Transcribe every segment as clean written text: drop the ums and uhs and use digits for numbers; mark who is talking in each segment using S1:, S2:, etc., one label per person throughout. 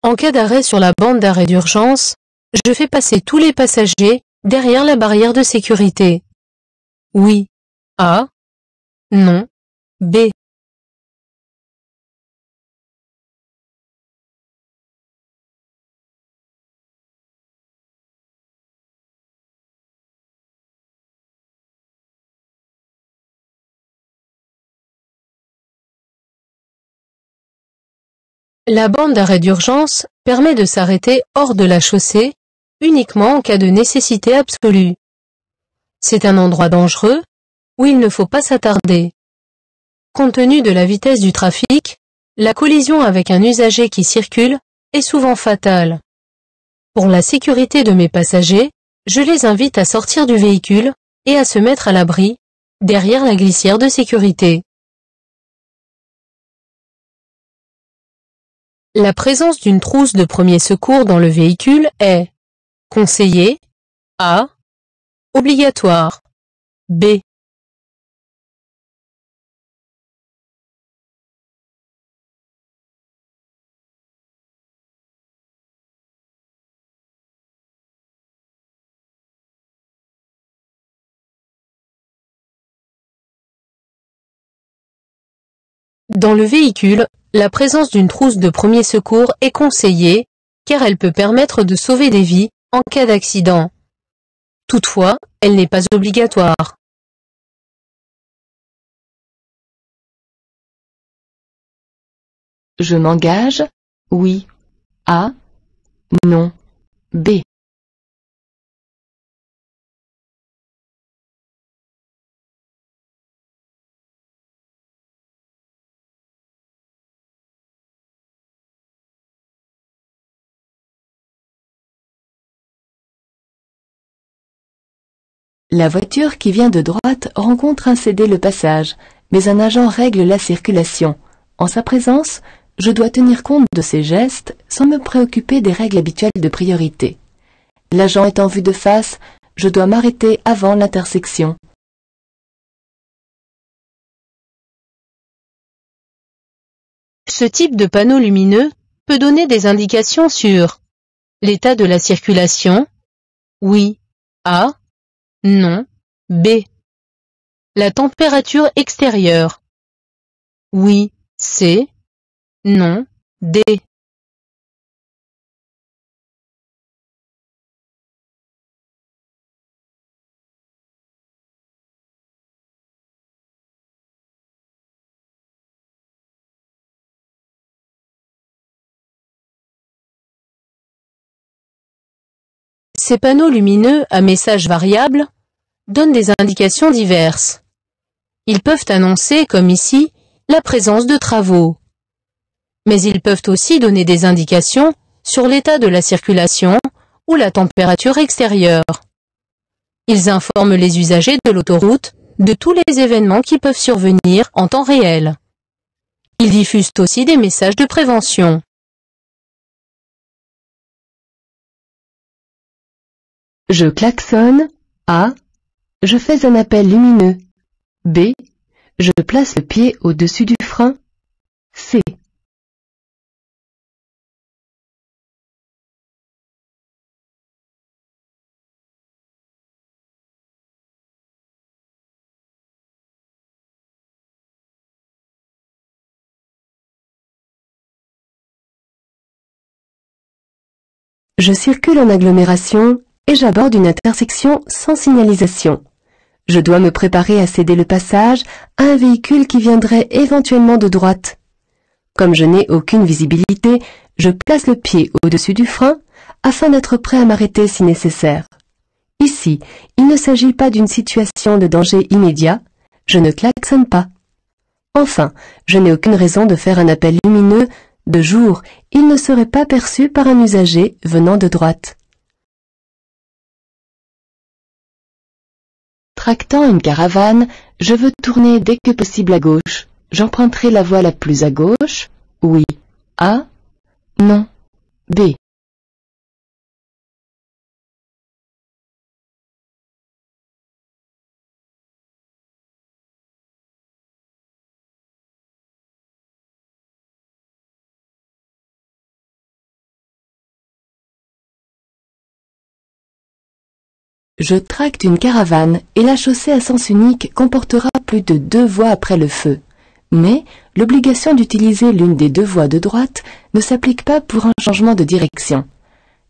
S1: En cas d'arrêt sur la bande d'arrêt d'urgence, je fais passer tous les passagers derrière la barrière de sécurité. Oui. A. Non. B. La bande d'arrêt d'urgence permet de s'arrêter hors de la chaussée, uniquement en cas de nécessité absolue. C'est un endroit dangereux, où il ne faut pas s'attarder. Compte tenu de la vitesse du trafic, la collision avec un usager qui circule est souvent fatale. Pour la sécurité de mes passagers, je les invite à sortir du véhicule et à se mettre à l'abri, derrière la glissière de sécurité. La présence d'une trousse de premier secours dans le véhicule est conseillée. A. Obligatoire. B. Dans le véhicule, la présence d'une trousse de premier secours est conseillée, car elle peut permettre de sauver des vies en cas d'accident. Toutefois, elle n'est pas obligatoire.
S2: Je m'engage. Oui. A. Non. B. La voiture qui vient de droite rencontre un cédé le passage, mais un agent règle la circulation. En sa présence, je dois tenir compte de ses gestes sans me préoccuper des règles habituelles de priorité. L'agent est en vue de face, je dois m'arrêter avant l'intersection.
S1: Ce type de panneau lumineux peut donner des indications sur l'état de la circulation. Oui. A. Non. B. La température extérieure. Oui. C. Non. D. Ces panneaux lumineux à messages variables donnent des indications diverses. Ils peuvent annoncer, comme ici, la présence de travaux. Mais ils peuvent aussi donner des indications sur l'état de la circulation ou la température extérieure. Ils informent les usagers de l'autoroute de tous les événements qui peuvent survenir en temps réel. Ils diffusent aussi des messages de prévention.
S2: Je klaxonne. A. Je fais un appel lumineux. B. Je place le pied au-dessus du frein. C. Je circule en agglomération et j'aborde une intersection sans signalisation. Je dois me préparer à céder le passage à un véhicule qui viendrait éventuellement de droite. Comme je n'ai aucune visibilité, je place le pied au-dessus du frein afin d'être prêt à m'arrêter si nécessaire. Ici, il ne s'agit pas d'une situation de danger immédiat, je ne klaxonne pas. Enfin, je n'ai aucune raison de faire un appel lumineux. De jour, il ne serait pas perçu par un usager venant de droite. Tractant une caravane, je veux tourner dès que possible à gauche. J'emprunterai la voie la plus à gauche. Oui. A. Non. B. Je tracte une caravane et la chaussée à sens unique comportera plus de 2 voies après le feu. Mais l'obligation d'utiliser l'une des 2 voies de droite ne s'applique pas pour un changement de direction.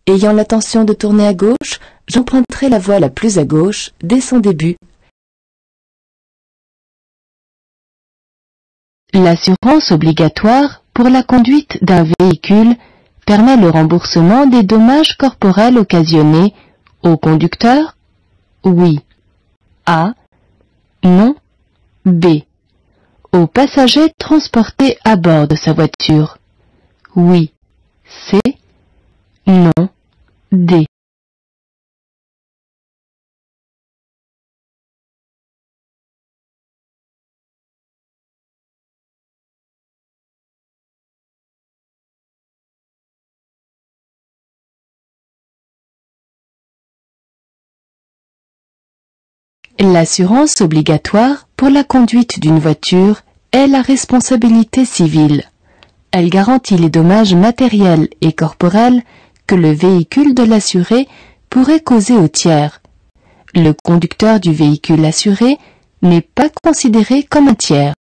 S2: Ayant l'intention de tourner à gauche, j'emprunterai la voie la plus à gauche dès son début.
S1: L'assurance obligatoire pour la conduite d'un véhicule permet le remboursement des dommages corporels occasionnés au conducteur? Oui. A. Non. B. Aux passagers transportés à bord de sa voiture? Oui. C. Non. D. L'assurance obligatoire pour la conduite d'une voiture est la responsabilité civile. Elle garantit les dommages matériels et corporels que le véhicule de l'assuré pourrait causer au tiers. Le conducteur du véhicule assuré n'est pas considéré comme un tiers.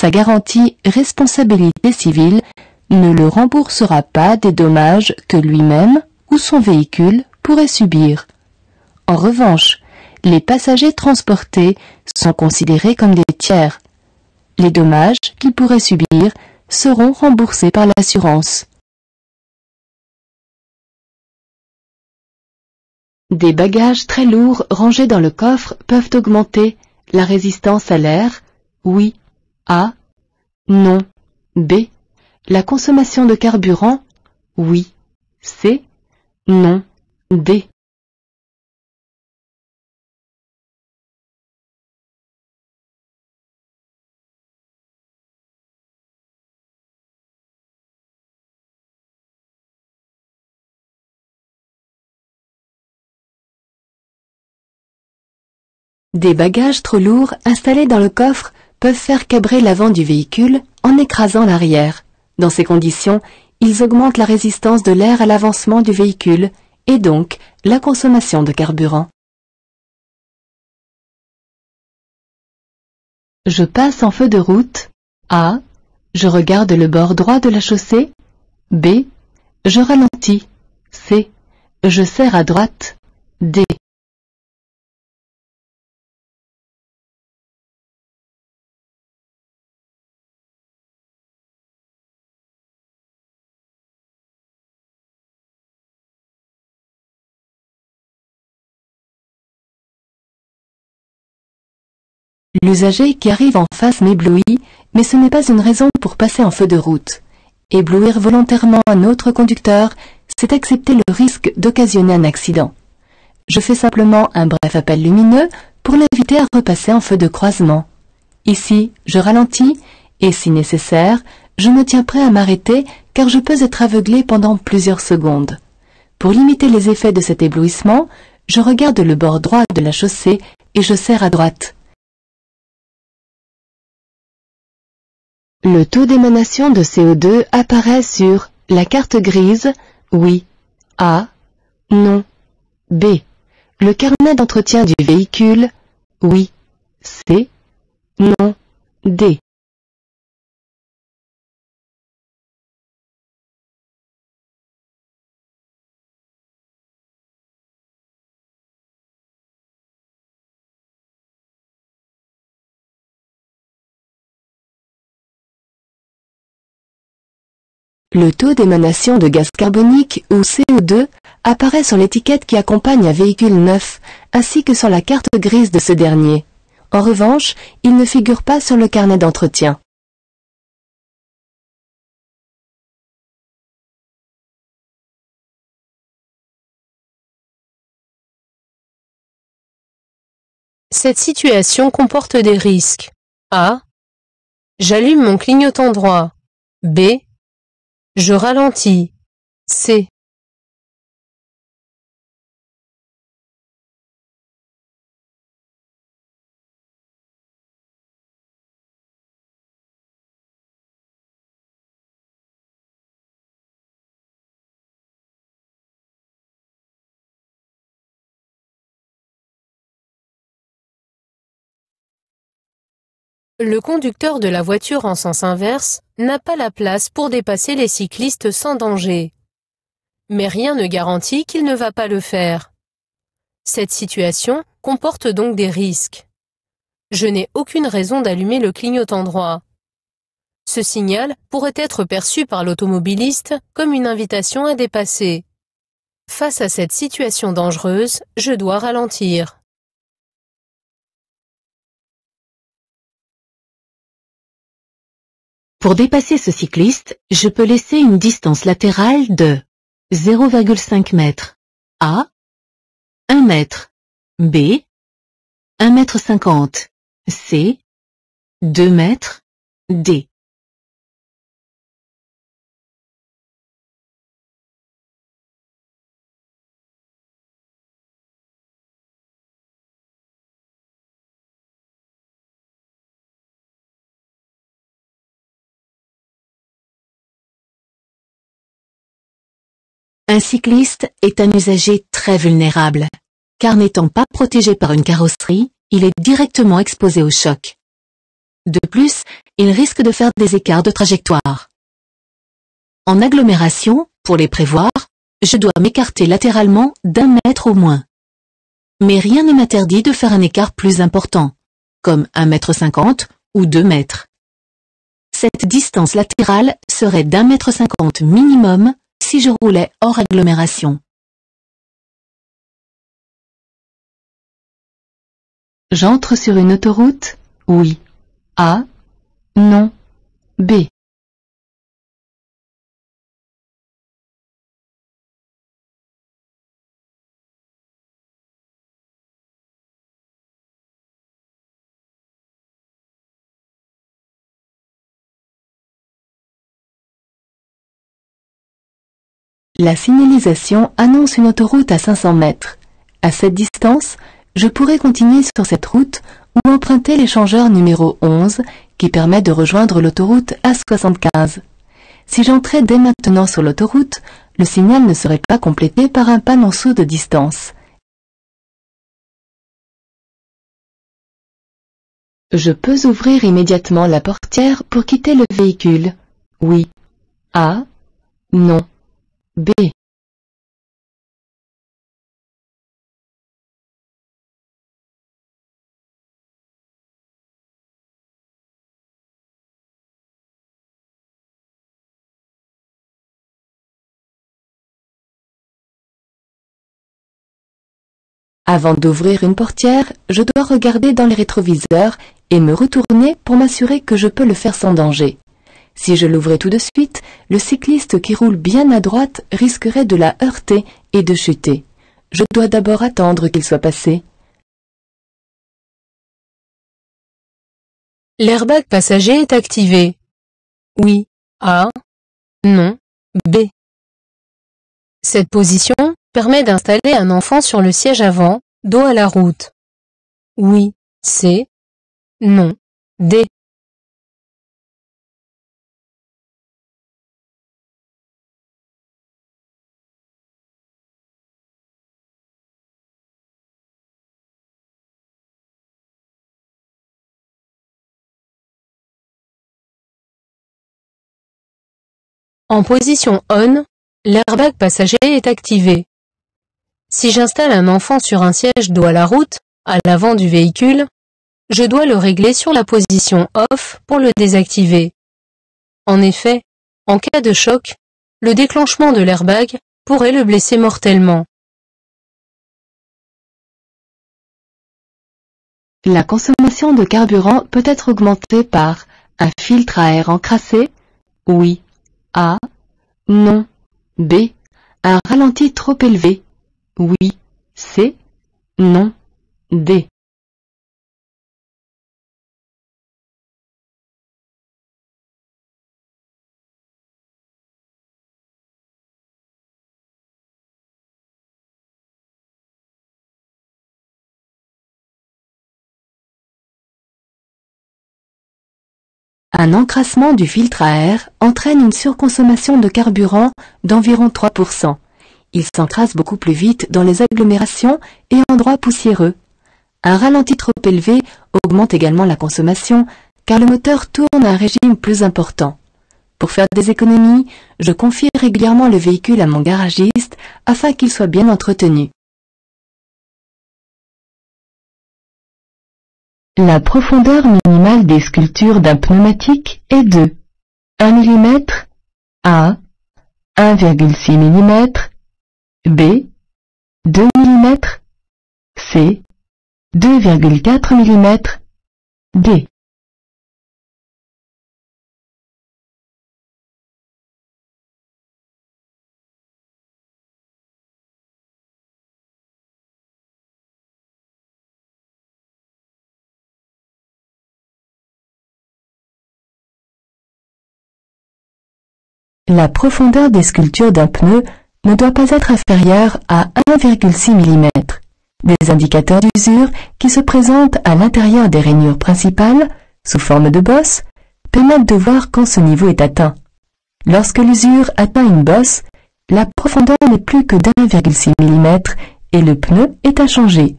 S1: Sa garantie responsabilité civile ne le remboursera pas des dommages que lui-même ou son véhicule pourrait subir. En revanche, les passagers transportés sont considérés comme des tiers. Les dommages qu'ils pourraient subir seront remboursés par l'assurance.
S2: Des bagages très lourds rangés dans le coffre peuvent augmenter la résistance à l'air? Oui. A. Non. B. La consommation de carburant? Oui. C. Non. D. Des bagages trop lourds installés dans le coffre peuvent faire cabrer l'avant du véhicule en écrasant l'arrière. Dans ces conditions, ils augmentent la résistance de l'air à l'avancement du véhicule et donc la consommation de carburant. Je passe en feu de route. A. Je regarde le bord droit de la chaussée. B. Je ralentis. C. Je serre à droite. D. L'usager qui arrive en face m'éblouit, mais ce n'est pas une raison pour passer en feu de route. Éblouir volontairement un autre conducteur, c'est accepter le risque d'occasionner un accident. Je fais simplement un bref appel lumineux pour l'inviter à repasser en feu de croisement. Ici, je ralentis et, si nécessaire, je me tiens prêt à m'arrêter car je peux être aveuglé pendant plusieurs secondes. Pour limiter les effets de cet éblouissement, je regarde le bord droit de la chaussée et je serre à droite. Le taux d'émanation de CO2 apparaît sur la carte grise, oui, A, non, B. Le carnet d'entretien du véhicule, oui, C, non, D. Le taux d'émanation de gaz carbonique ou CO2 apparaît sur l'étiquette qui accompagne un véhicule neuf, ainsi que sur la carte grise de ce dernier. En revanche, il ne figure pas sur le carnet d'entretien.
S1: Cette situation comporte des risques. A. J'allume mon clignotant droit. B. Je ralentis. C. Le conducteur de la voiture en sens inverse n'a pas la place pour dépasser les cyclistes sans danger. Mais rien ne garantit qu'il ne va pas le faire. Cette situation comporte donc des risques. Je n'ai aucune raison d'allumer le clignotant droit. Ce signal pourrait être perçu par l'automobiliste comme une invitation à dépasser. Face à cette situation dangereuse, je dois ralentir.
S3: Pour dépasser ce cycliste, je peux laisser une distance latérale de 0,5 m A, 1 m B, 1,50 m C, 2 m D. Un cycliste est un usager très vulnérable, car n'étant pas protégé par une carrosserie, il est directement exposé au choc. De plus, il risque de faire des écarts de trajectoire. En agglomération, pour les prévoir, je dois m'écarter latéralement d'1 mètre au moins. Mais rien ne m'interdit de faire un écart plus important, comme 1,50 m ou 2 mètres. Cette distance latérale serait d'1,50 m minimum si je roulais hors agglomération.
S2: J'entre sur une autoroute? Oui. A. Non. B. La signalisation annonce une autoroute à 500 mètres. À cette distance, je pourrais continuer sur cette route ou emprunter l'échangeur numéro 11 qui permet de rejoindre l'autoroute A75. Si j'entrais dès maintenant sur l'autoroute, le signal ne serait pas complété par un panonceau de distance. Je peux ouvrir immédiatement la portière pour quitter le véhicule. Oui. A. Non. B. Avant d'ouvrir une portière, je dois regarder dans les rétroviseurs et me retourner pour m'assurer que je peux le faire sans danger. Si je l'ouvrais tout de suite, le cycliste qui roule bien à droite risquerait de la heurter et de chuter. Je dois d'abord attendre qu'il soit passé.
S1: L'airbag passager est activé. Oui. A. Non. B. Cette position permet d'installer un enfant sur le siège avant, dos à la route. Oui. C. Non. D. En position on, l'airbag passager est activé. Si j'installe un enfant sur un siège dos à la route, à l'avant du véhicule, je dois le régler sur la position off pour le désactiver. En effet, en cas de choc, le déclenchement de l'airbag pourrait le blesser mortellement.
S2: La consommation de carburant peut être augmentée par un filtre à air encrassé? Oui. A. Non. B. Un ralenti trop élevé? Oui. C. Non. D. Un encrassement du filtre à air entraîne une surconsommation de carburant d'environ 3%. Il s'encrasse beaucoup plus vite dans les agglomérations et endroits poussiéreux. Un ralenti trop élevé augmente également la consommation, car le moteur tourne à un régime plus important. Pour faire des économies, je confie régulièrement le véhicule à mon garagiste afin qu'il soit bien entretenu. La profondeur minimale des sculptures d'un pneumatique est de 1 mm, A, 1,6 mm, B, 2 mm, C, 2,4 mm, D. La profondeur des sculptures d'un pneu ne doit pas être inférieure à 1,6 mm. Des indicateurs d'usure qui se présentent à l'intérieur des rainures principales, sous forme de bosse, permettent de voir quand ce niveau est atteint. Lorsque l'usure atteint une bosse, la profondeur n'est plus que d'1,6 mm et le pneu est à changer.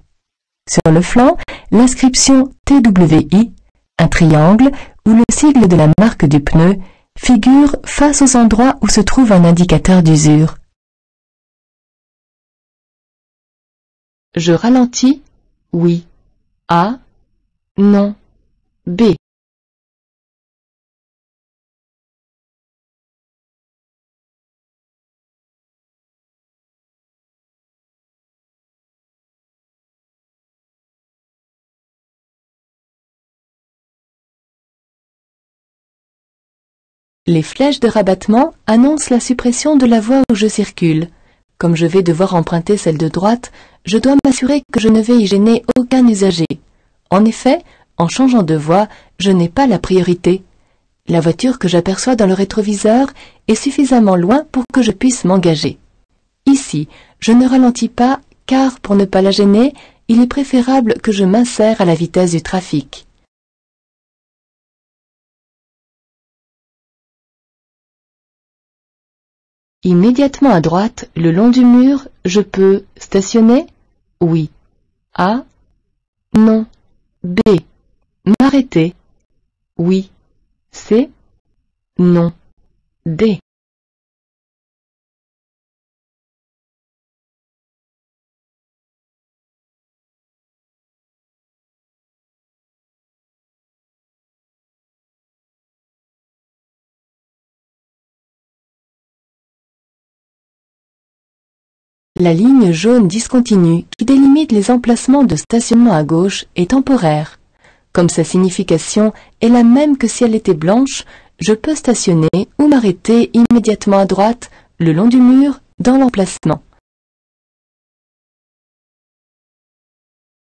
S2: Sur le flanc, l'inscription TWI, un triangle ou le sigle de la marque du pneu, figure face aux endroits où se trouve un indicateur d'usure. Je ralentis, oui. A, non. B. Les flèches de rabattement annoncent la suppression de la voie où je circule. Comme je vais devoir emprunter celle de droite, je dois m'assurer que je ne vais y gêner aucun usager. En effet, en changeant de voie, je n'ai pas la priorité. La voiture que j'aperçois dans le rétroviseur est suffisamment loin pour que je puisse m'engager. Ici, je ne ralentis pas car, pour ne pas la gêner, il est préférable que je m'insère à la vitesse du trafic. Immédiatement à droite, le long du mur, je peux stationner? Oui. A. Non. B. M'arrêter? Oui. C. Non. D. La ligne jaune discontinue qui délimite les emplacements de stationnement à gauche est temporaire. Comme sa signification est la même que si elle était blanche, je peux stationner ou m'arrêter immédiatement à droite, le long du mur, dans l'emplacement.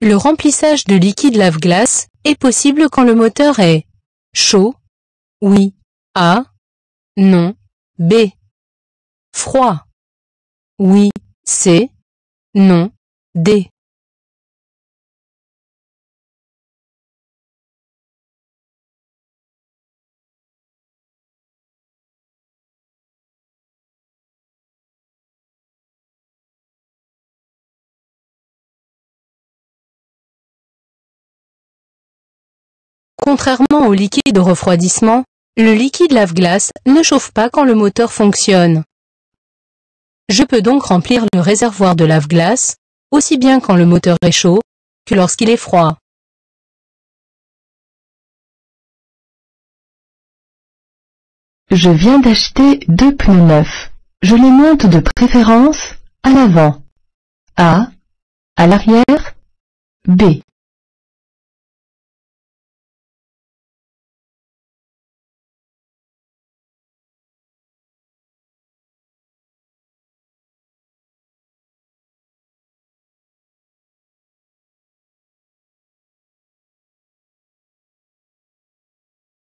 S1: Le remplissage de liquide lave-glace est possible quand le moteur est chaud, oui, A, non, B, froid, oui, C, non, D. Contrairement au liquide de refroidissement, le liquide lave-glace ne chauffe pas quand le moteur fonctionne. Je peux donc remplir le réservoir de lave-glace, aussi bien quand le moteur est chaud que lorsqu'il est froid.
S2: Je viens d'acheter 2 pneus neufs. Je les monte de préférence à l'avant. A. À l'arrière. B.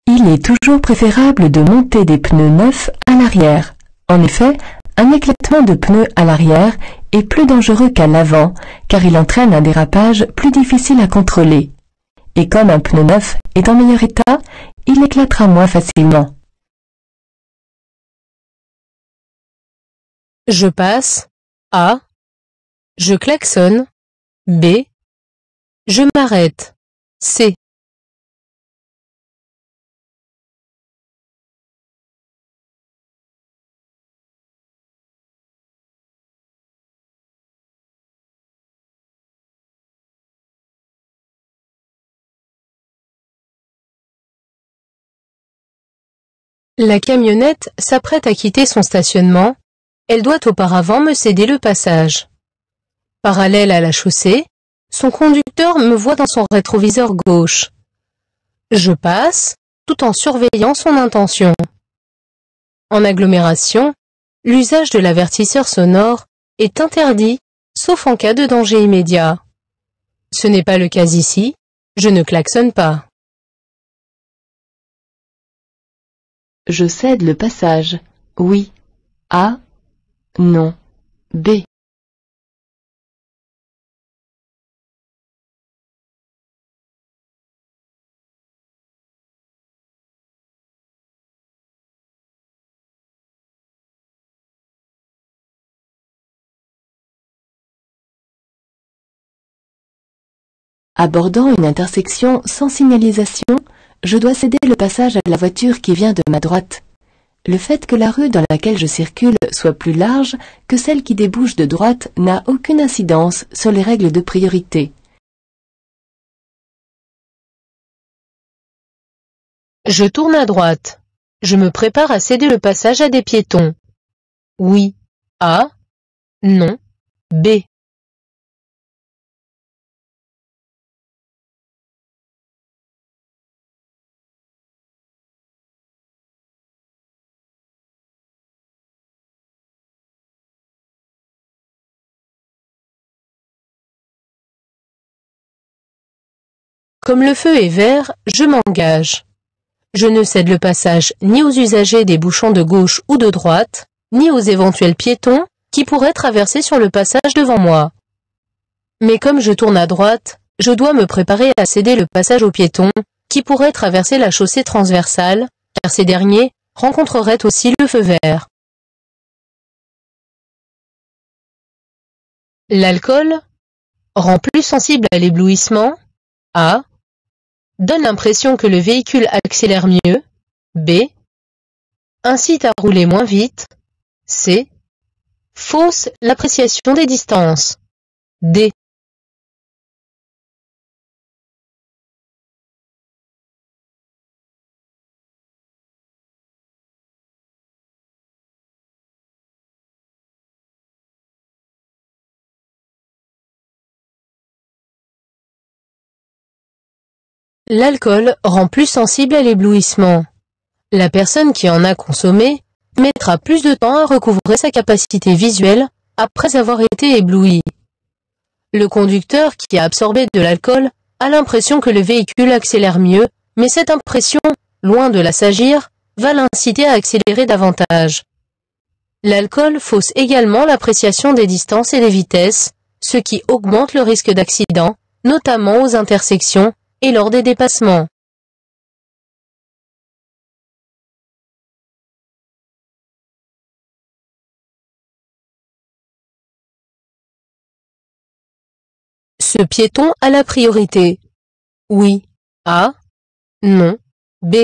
S2: Il est toujours préférable de monter des pneus neufs à l'arrière. En effet, un éclatement de pneus à l'arrière est plus dangereux qu'à l'avant, car il entraîne un dérapage plus difficile à contrôler. Et comme un pneu neuf est en meilleur état, il éclatera moins facilement.
S1: Je passe. A. Je klaxonne. B. Je m'arrête. C. La camionnette s'apprête à quitter son stationnement. Elle doit auparavant me céder le passage. Parallèle à la chaussée, son conducteur me voit dans son rétroviseur gauche. Je passe, tout en surveillant son intention. En agglomération, l'usage de l'avertisseur sonore est interdit, sauf en cas de danger immédiat. Ce n'est pas le cas ici, je ne klaxonne pas.
S2: Je cède le passage. Oui. A. Non. B. Abordant une intersection sans signalisation, je dois céder le passage à la voiture qui vient de ma droite. Le fait que la rue dans laquelle je circule soit plus large que celle qui débouche de droite n'a aucune incidence sur les règles de priorité.
S1: Je tourne à droite. Je me prépare à céder le passage à des piétons. Oui. A. Non. B. Comme le feu est vert, je m'engage. Je ne cède le passage ni aux usagers des bouchons de gauche ou de droite, ni aux éventuels piétons qui pourraient traverser sur le passage devant moi. Mais comme je tourne à droite, je dois me préparer à céder le passage aux piétons qui pourraient traverser la chaussée transversale, car ces derniers rencontreraient aussi le feu vert. L'alcool rend plus sensible à l'éblouissement. A. Donne l'impression que le véhicule accélère mieux. B. Incite à rouler moins vite. C. Fausse l'appréciation des distances. D. L'alcool rend plus sensible à l'éblouissement. La personne qui en a consommé mettra plus de temps à recouvrer sa capacité visuelle après avoir été ébloui. Le conducteur qui a absorbé de l'alcool a l'impression que le véhicule accélère mieux, mais cette impression, loin de l'assagir, va l'inciter à accélérer davantage. L'alcool fausse également l'appréciation des distances et des vitesses, ce qui augmente le risque d'accident, notamment aux intersections et lors des dépassements. Ce piéton a la priorité. Oui. A. Non. B.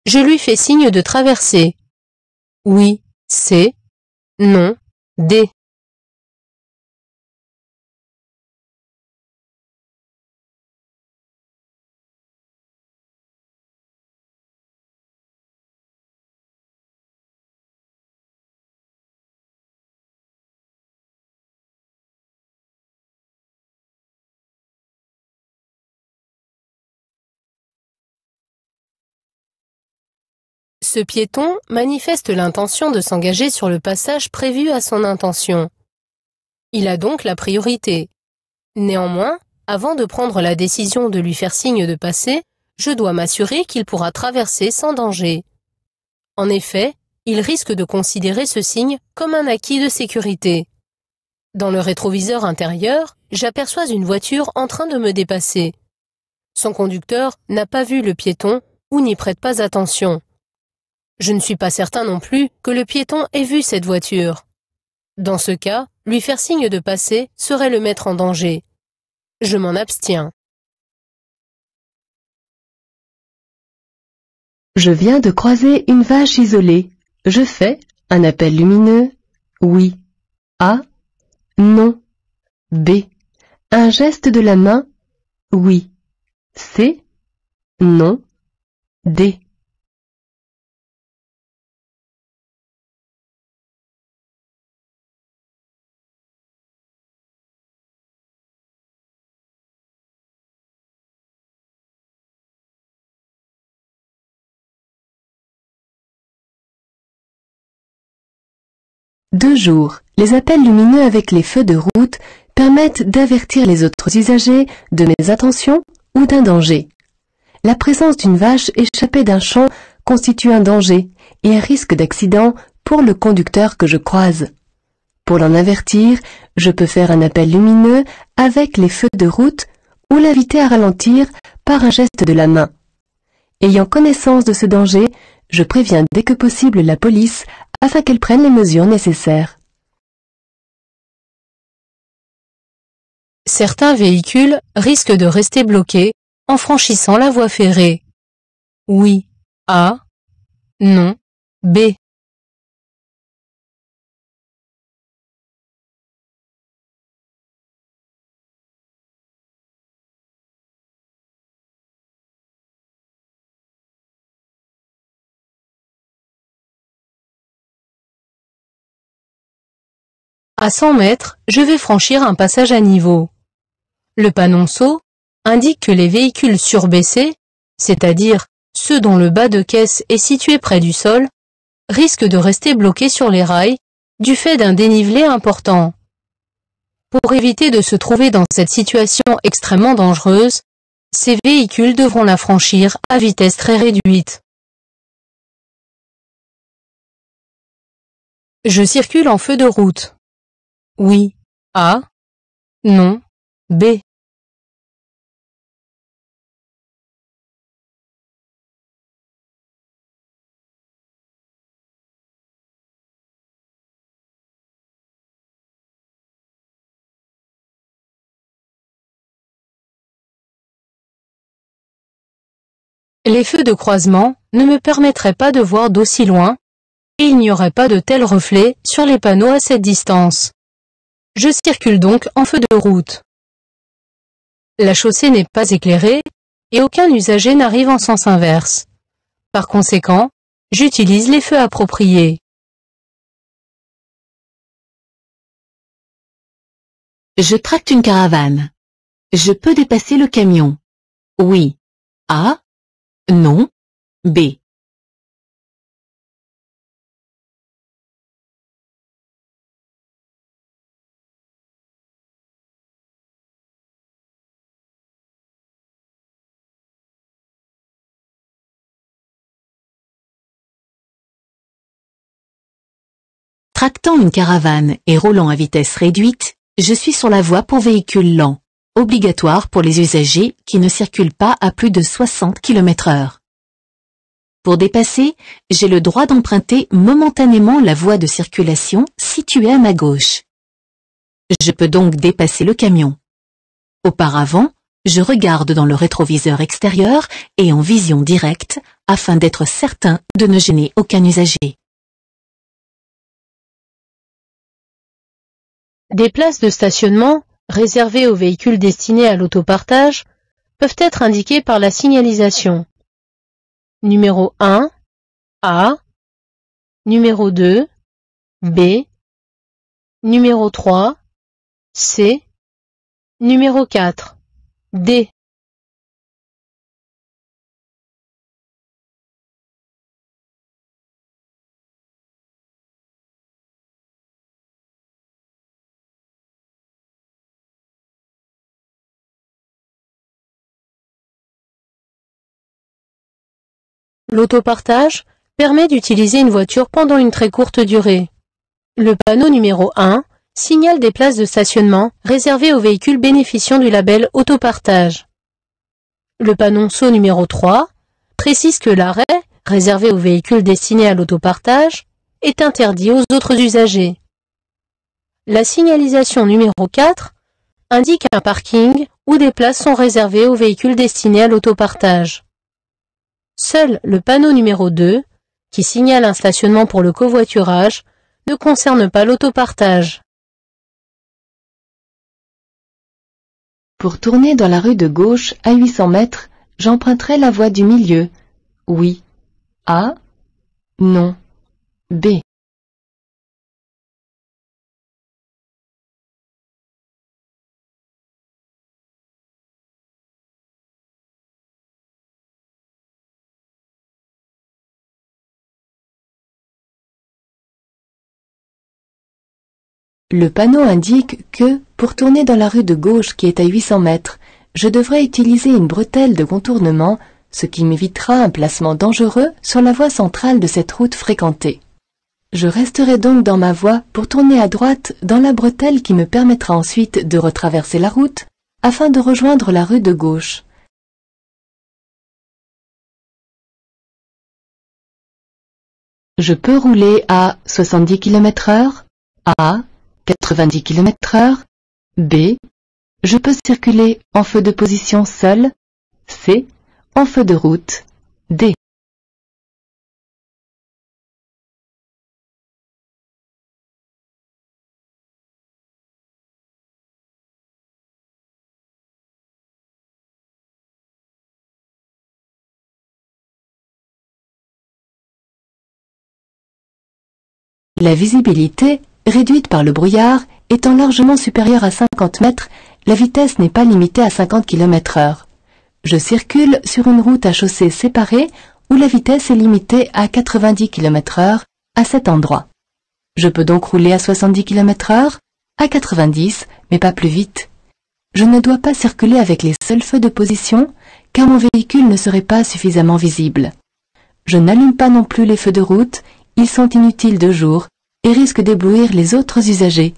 S1: Je lui fais signe de traverser. Oui. C. Non. D. Ce piéton manifeste l'intention de s'engager sur le passage prévu à son intention. Il a donc la priorité. Néanmoins, avant de prendre la décision de lui faire signe de passer, je dois m'assurer qu'il pourra traverser sans danger. En effet, il risque de considérer ce signe comme un acquis de sécurité. Dans le rétroviseur intérieur, j'aperçois une voiture en train de me dépasser. Son conducteur n'a pas vu le piéton ou n'y prête pas attention. Je ne suis pas certain non plus que le piéton ait vu cette voiture. Dans ce cas, lui faire signe de passer serait le mettre en danger. Je m'en abstiens.
S2: Je viens de croiser une vache isolée. Je fais un appel lumineux. Oui. A. Non. B. Un geste de la main. Oui. C. Non. D. De jour, les appels lumineux avec les feux de route permettent d'avertir les autres usagers de mésattention ou d'un danger. La présence d'une vache échappée d'un champ constitue un danger et un risque d'accident pour le conducteur que je croise. Pour l'en avertir, je peux faire un appel lumineux avec les feux de route ou l'inviter à ralentir par un geste de la main. Ayant connaissance de ce danger, je préviens dès que possible la police afin qu'elle prenne les mesures nécessaires.
S1: Certains véhicules risquent de rester bloqués en franchissant la voie ferrée. Oui. A. Non. B. À 100 mètres, je vais franchir un passage à niveau. Le panonceau indique que les véhicules surbaissés, c'est-à-dire ceux dont le bas de caisse est situé près du sol, risquent de rester bloqués sur les rails du fait d'un dénivelé important. Pour éviter de se trouver dans cette situation extrêmement dangereuse, ces véhicules devront la franchir à vitesse très réduite. Je circule en feu de route. Oui. A. Non. B. Les feux de croisement ne me permettraient pas de voir d'aussi loin et il n'y aurait pas de tels reflets sur les panneaux à cette distance. Je circule donc en feu de route. La chaussée n'est pas éclairée et aucun usager n'arrive en sens inverse. Par conséquent, j'utilise les feux appropriés.
S3: Je tracte une caravane. Je peux dépasser le camion. Oui. A. Non. B. Tractant une caravane et roulant à vitesse réduite, je suis sur la voie pour véhicules lents, obligatoire pour les usagers qui ne circulent pas à plus de 60 km/h. Pour dépasser, j'ai le droit d'emprunter momentanément la voie de circulation située à ma gauche. Je peux donc dépasser le camion. Auparavant, je regarde dans le rétroviseur extérieur et en vision directe afin d'être certain de ne gêner aucun usager.
S1: Des places de stationnement, réservées aux véhicules destinés à l'autopartage, peuvent être indiquées par la signalisation. Numéro 1, A. Numéro 2, B. Numéro 3, C. Numéro 4, D. L'autopartage permet d'utiliser une voiture pendant une très courte durée. Le panneau numéro 1 signale des places de stationnement réservées aux véhicules bénéficiant du label autopartage. Le panonceau numéro 3 précise que l'arrêt, réservé aux véhicules destinés à l'autopartage, est interdit aux autres usagers. La signalisation numéro 4 indique un parking où des places sont réservées aux véhicules destinés à l'autopartage. Seul le panneau numéro 2, qui signale un stationnement pour le covoiturage, ne concerne pas l'autopartage.
S2: Pour tourner dans la rue de gauche à 800 mètres, j'emprunterai la voie du milieu. Oui. A. Non. B. Le panneau indique que, pour tourner dans la rue de gauche qui est à 800 mètres, je devrais utiliser une bretelle de contournement, ce qui m'évitera un placement dangereux sur la voie centrale de cette route fréquentée. Je resterai donc dans ma voie pour tourner à droite dans la bretelle qui me permettra ensuite de retraverser la route afin de rejoindre la rue de gauche. Je peux rouler à 70 km/h, A, 90 km/h, B. Je peux circuler en feu de position seul, C, en feu de route, D. La visibilité, réduite par le brouillard, étant largement supérieure à 50 mètres, la vitesse n'est pas limitée à 50 km/h. Je circule sur une route à chaussée séparée où la vitesse est limitée à 90 km/h à cet endroit. Je peux donc rouler à 70 km/h, à 90, mais pas plus vite. Je ne dois pas circuler avec les seuls feux de position, car mon véhicule ne serait pas suffisamment visible. Je n'allume pas non plus les feux de route, ils sont inutiles de jour et risquent d'éblouir les autres usagers.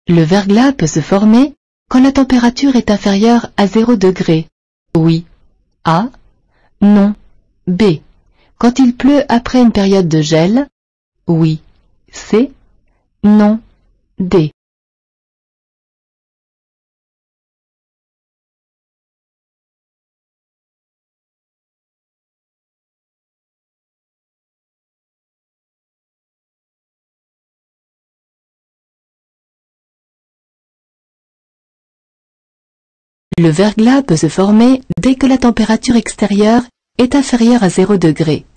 S2: Le verglas peut se former quand la température est inférieure à 0 degré. Oui. A. Non. B. Quand il pleut après une période de gel. Oui. C. Non. D. Le verglas peut se former dès que la température extérieure est inférieure à 0 degré.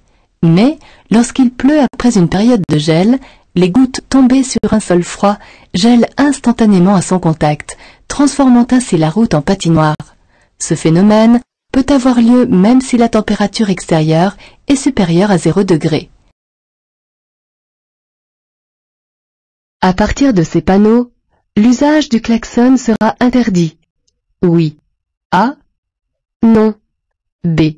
S2: Mais, lorsqu'il pleut après une période de gel, les gouttes tombées sur un sol froid gèlent instantanément à son contact, transformant ainsi la route en patinoire. Ce phénomène peut avoir lieu même si la température extérieure est supérieure à 0 degré. À partir de ces panneaux, l'usage du klaxon sera interdit. Oui. A. Non. B.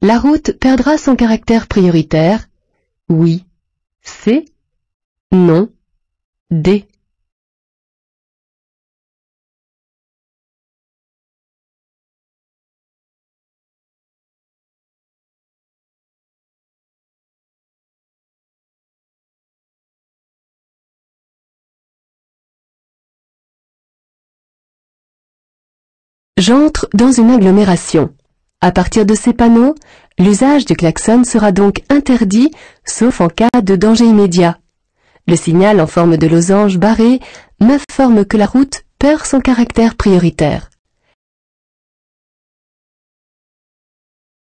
S2: La route perdra son caractère prioritaire. Oui. C. Non. D. J'entre dans une agglomération. À partir de ces panneaux, l'usage du klaxon sera donc interdit, sauf en cas de danger immédiat. Le signal en forme de losange barré m'informe que la route perd son caractère prioritaire.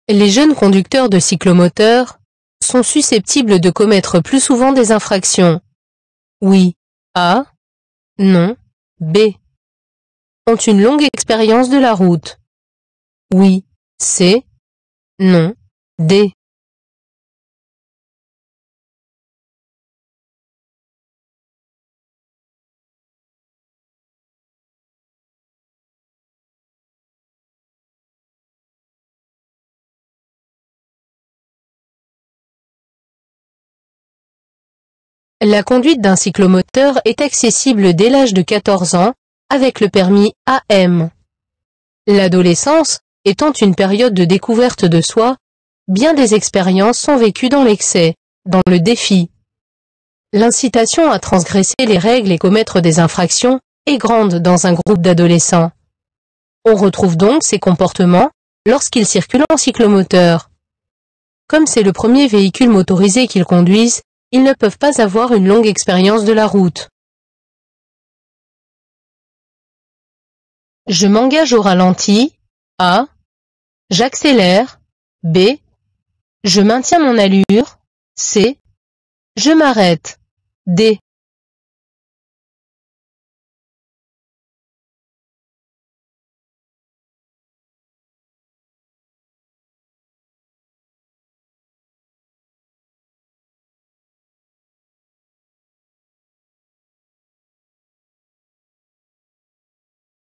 S1: Les jeunes conducteurs de cyclomoteurs sont susceptibles de commettre plus souvent des infractions. Oui. A. Non. B. Ont une longue expérience de la route. Oui. C. Non. D. La conduite d'un cyclomoteur est accessible dès l'âge de 14 ans avec le permis AM. L'adolescence étant une période de découverte de soi, bien des expériences sont vécues dans l'excès, dans le défi. L'incitation à transgresser les règles et commettre des infractions est grande dans un groupe d'adolescents. On retrouve donc ces comportements lorsqu'ils circulent en cyclomoteur. Comme c'est le premier véhicule motorisé qu'ils conduisent, ils ne peuvent pas avoir une longue expérience de la route. Je m'engage au ralenti. A. J'accélère. B. Je maintiens mon allure. C. Je m'arrête. D.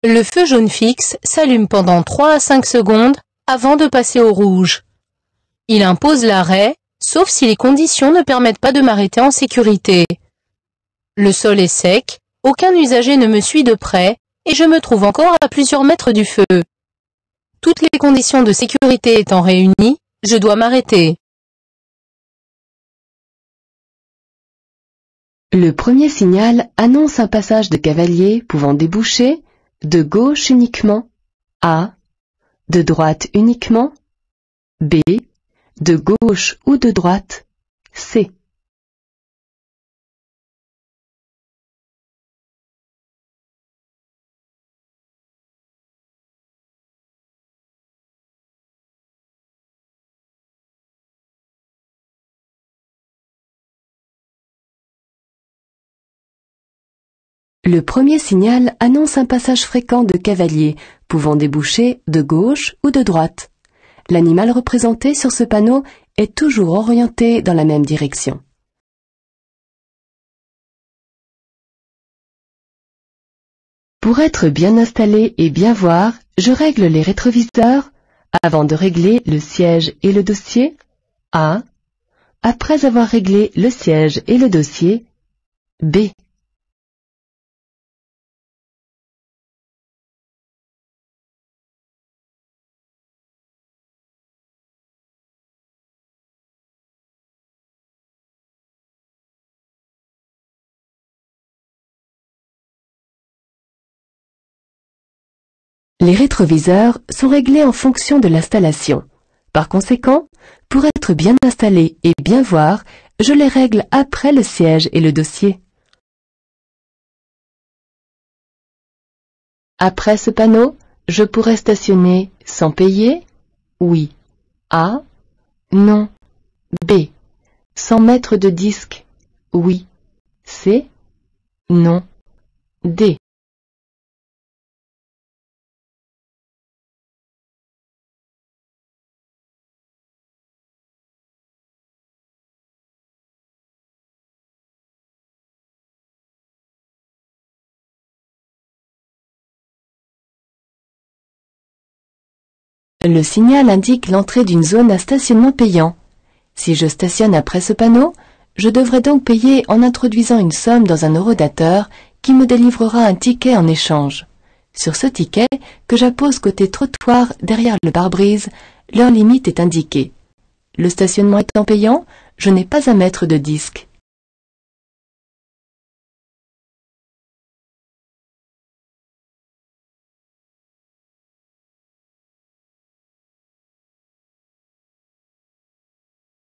S1: Le feu jaune fixe s'allume pendant 3 à 5 secondes avant de passer au rouge. Il impose l'arrêt, sauf si les conditions ne permettent pas de m'arrêter en sécurité. Le sol est sec, aucun usager ne me suit de près, et je me trouve encore à plusieurs mètres du feu. Toutes les conditions de sécurité étant réunies, je dois m'arrêter.
S2: Le premier signal annonce un passage de cavalier pouvant déboucher de gauche uniquement, A, de droite uniquement, B, de gauche ou de droite, C. Le premier signal annonce un passage fréquent de cavalier, pouvant déboucher de gauche ou de droite. L'animal représenté sur ce panneau est toujours orienté dans la même direction. Pour être bien installé et bien voir, je règle les rétroviseurs avant de régler le siège et le dossier, A. Après avoir réglé le siège et le dossier, B. Les rétroviseurs sont réglés en fonction de l'installation. Par conséquent, pour être bien installé et bien voir, je les règle après le siège et le dossier. Après ce panneau, je pourrais stationner sans payer? Oui. A. Non. B. Sans mettre de disque? Oui. C. Non. D. Le signal indique l'entrée d'une zone à stationnement payant. Si je stationne après ce panneau, je devrais donc payer en introduisant une somme dans un horodateur qui me délivrera un ticket en échange. Sur ce ticket, que j'appose côté trottoir derrière le pare-brise, l'heure limite est indiquée. Le stationnement étant payant, je n'ai pas à mettre de disque.